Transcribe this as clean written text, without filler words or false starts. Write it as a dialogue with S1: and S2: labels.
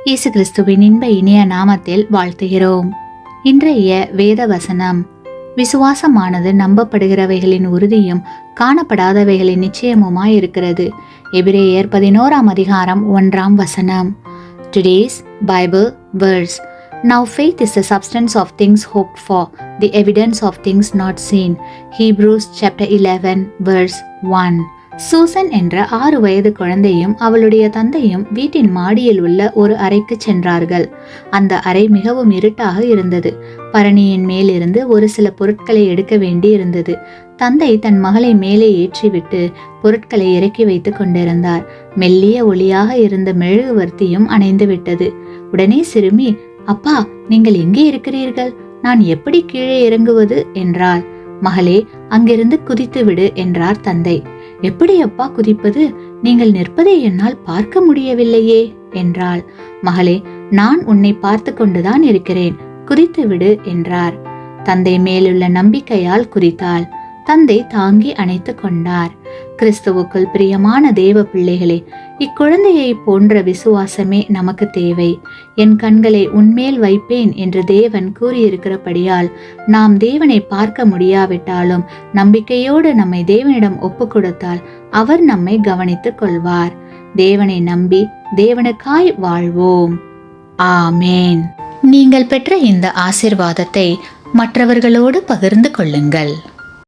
S1: இயேசு கிறிஸ்துவின் இன்ப இனிய நாமத்தில் வாழ்த்துகிறோம். இன்றைய வேத வசனம், விசுவாசமானது நம்பப்படுகிறவைகளின் உறுதியும் காணப்படாதவைகளின் நிச்சயமுமாய் இருக்கிறது. எபிரேயர் 11:1. Today's Bible verse. Now faith is the substance of things hoped for, the evidence of things not seen. Hebrews chapter 11 verse 1. Susan என்ற 6 வயது குழந்தையும் அவளுடைய தந்தையும் வீட்டின் மாடியில் உள்ள ஒரு அறைக்கு சென்றார்கள். அந்த அறை மிகவும் இருட்டாக இருந்தது. பரணியின் மேல் இருந்து ஒரு சில பொருட்களை எடுக்க வேண்டி இருந்தது. தந்தை தன் மகளை மேலே ஏற்றிவிட்டு பொருட்களை இறக்கி வைத்து கொண்டிருந்தார். மெல்லிய ஒளியாக இருந்த மெழுகுவர்த்தியும் அணைந்து விட்டது. உடனே சிறுமி, அப்பா, நீங்கள் எங்கே இருக்கிறீர்கள்? நான் எப்படி கீழே இறங்குவது என்றாள். மகளே, அங்கிருந்து குதித்து விடு என்றார் தந்தை. எப்படி அப்பா குதிப்பது? நீங்கள் நிற்பதை என்னால் பார்க்க முடியவில்லையே என்றாள். மகளே, நான் உன்னை பார்த்து கொண்டுதான் இருக்கிறேன், குதித்து விடு என்றார். தந்தை மேலுள்ள நம்பிக்கையால் குதித்தாள். தந்தை தாங்கி அணைத்து கொண்டார். கிறிஸ்துவுக்குள் பிரியமான தேவ பிள்ளைகளே, இக்குழந்தையை போன்ற விசுவாசமே நமக்கு தேவை. என் கண்களை உன்மேல் வைப்பேன் என்று தேவன் கூறியிருக்கிறபடியால் நாம் தேவனை பார்க்க முடியாவிட்டாலும் நம்பிக்கையோடு நம்மை தேவனிடம் ஒப்பு கொடுத்தால் அவர் நம்மை கவனித்துக் கொள்வார். தேவனை நம்பி தேவனுக்காய் வாழ்வோம். ஆமேன். நீங்கள் பெற்ற இந்த ஆசீர்வாதத்தை மற்றவர்களோடு பகிர்ந்து கொள்ளுங்கள்.